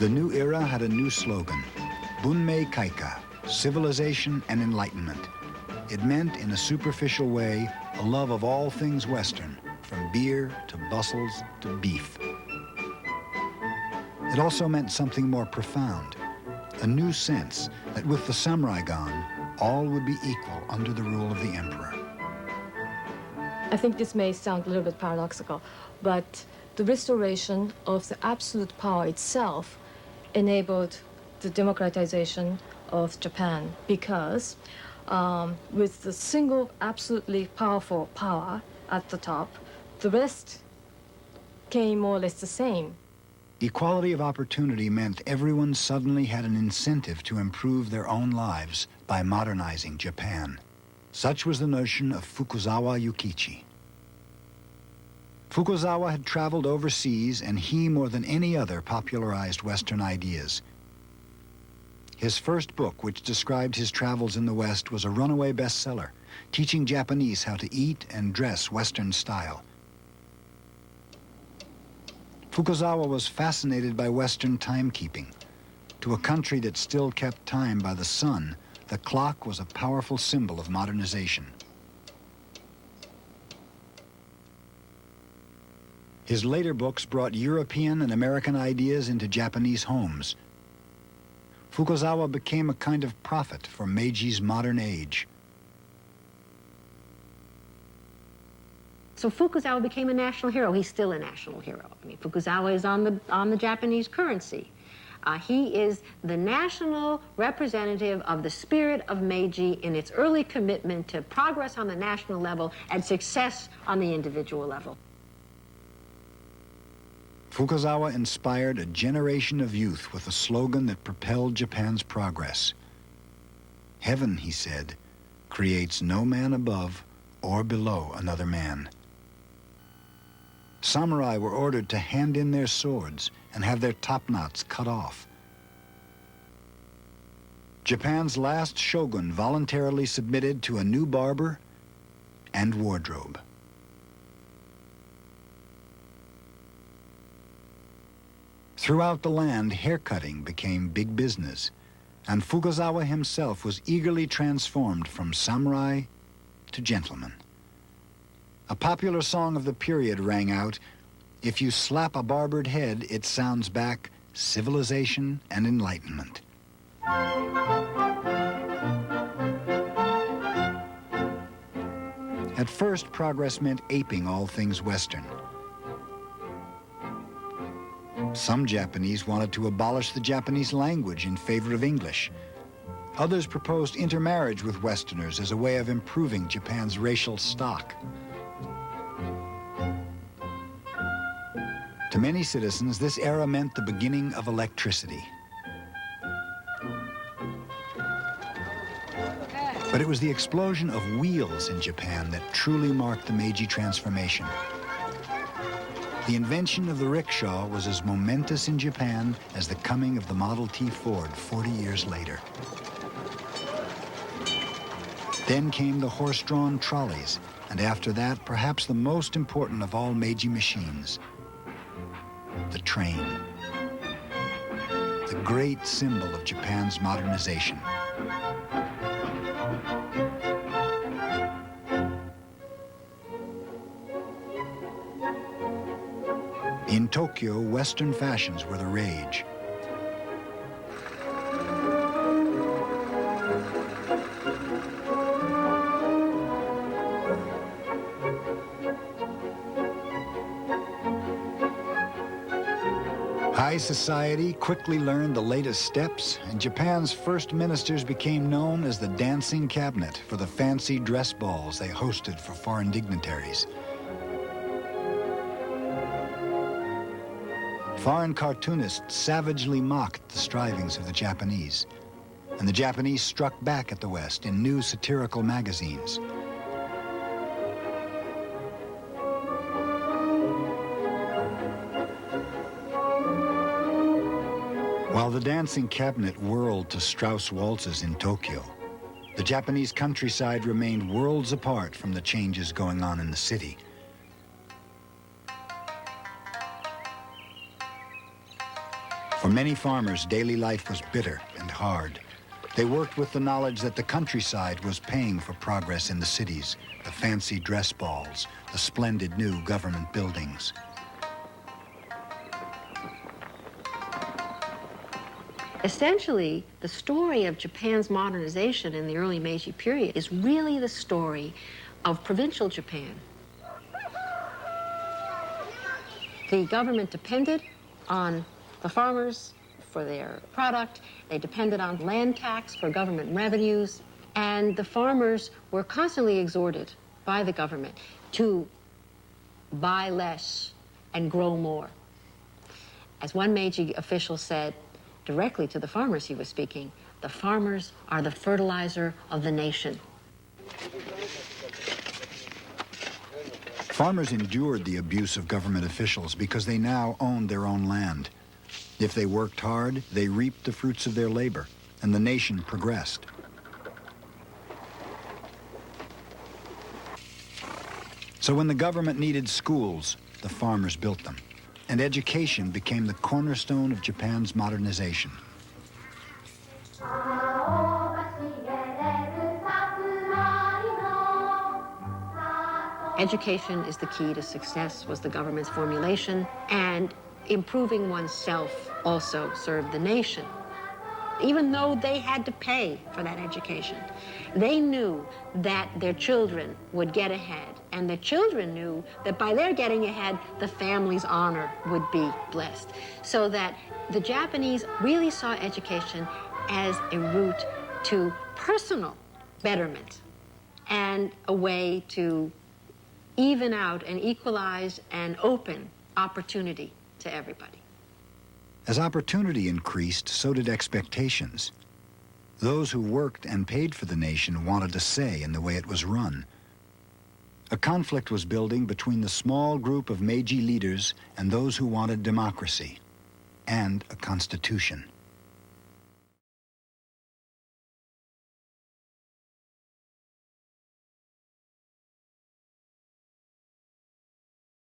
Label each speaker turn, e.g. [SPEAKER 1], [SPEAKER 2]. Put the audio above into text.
[SPEAKER 1] The new era had a new slogan, Bunmei Kaika, civilization and enlightenment. It meant, in a superficial way, a love of all things Western, from beer to bustles to beef. It also meant something more profound, a new sense that with the samurai gone, all would be equal under the rule of the emperor.
[SPEAKER 2] I think this may sound a little bit paradoxical, but the restoration of the absolute power itself enabled the democratization of Japan, because with the single absolutely powerful power at the top, the rest came more or less the same.
[SPEAKER 1] Equality of opportunity meant everyone suddenly had an incentive to improve their own lives by modernizing Japan. Such was the notion of Fukuzawa Yukichi. Fukuzawa had traveled overseas, and he, more than any other, popularized Western ideas. His first book, which described his travels in the West, was a runaway bestseller, teaching Japanese how to eat and dress Western style. Fukuzawa was fascinated by Western timekeeping. To a country that still kept time by the sun, the clock was a powerful symbol of modernization. His later books brought European and American ideas into Japanese homes. Fukuzawa became a kind of prophet for Meiji's modern age.
[SPEAKER 3] So Fukuzawa became a national hero. He's still a national hero. I mean, Fukuzawa is on the Japanese currency. He is the national representative of the spirit of Meiji in its early commitment to progress on the national level and success on the individual level.
[SPEAKER 1] Fukuzawa inspired a generation of youth with a slogan that propelled Japan's progress. Heaven, he said, creates no man above or below another man. Samurai were ordered to hand in their swords and have their topknots cut off. Japan's last shogun voluntarily submitted to a new barber and wardrobe. Throughout the land, haircutting became big business, and Fukuzawa himself was eagerly transformed from samurai to gentleman. A popular song of the period rang out, "If you slap a barbered head, it sounds back civilization and enlightenment." At first, progress meant aping all things Western. Some Japanese wanted to abolish the Japanese language in favor of English. Others proposed intermarriage with Westerners as a way of improving Japan's racial stock. To many citizens, this era meant the beginning of electricity. But it was the explosion of wheels in Japan that truly marked the Meiji transformation. The invention of the rickshaw was as momentous in Japan as the coming of the Model T Ford 40 years later. Then came the horse-drawn trolleys, and after that, perhaps the most important of all Meiji machines, the train. The great symbol of Japan's modernization. In Tokyo, Western fashions were the rage. High society quickly learned the latest steps, and Japan's first ministers became known as the dancing cabinet for the fancy dress balls they hosted for foreign dignitaries. Foreign cartoonists savagely mocked the strivings of the Japanese, and the Japanese struck back at the West in new satirical magazines. While the dancing cabinet whirled to Strauss waltzes in Tokyo, the Japanese countryside remained worlds apart from the changes going on in the city. For many farmers, daily life was bitter and hard. They worked with the knowledge that the countryside was paying for progress in the cities, the fancy dress balls, the splendid new government buildings.
[SPEAKER 3] Essentially, the story of Japan's modernization in the early Meiji period is really the story of provincial Japan. The government depended on the farmers for their product. They depended on land tax for government revenues. And the farmers were constantly exhorted by the government to buy less and grow more. As one Meiji official said, directly to the farmers he was speaking, the farmers are the fertilizer of the nation.
[SPEAKER 1] Farmers endured the abuse of government officials because they now owned their own land. If they worked hard, they reaped the fruits of their labor, and the nation progressed. So when the government needed schools, the farmers built them, and education became the cornerstone of Japan's modernization.
[SPEAKER 3] Education is the key to success, was the government's formulation, and improving oneself also served the nation. Even though they had to pay for that education, they knew that their children would get ahead, and the children knew that by their getting ahead, the family's honor would be blessed. So that the Japanese really saw education as a route to personal betterment and a way to even out and equalize and open opportunity to everybody.
[SPEAKER 1] As opportunity increased, so did expectations. Those who worked and paid for the nation wanted a say in the way it was run. A conflict was building between the small group of Meiji leaders and those who wanted democracy and a constitution.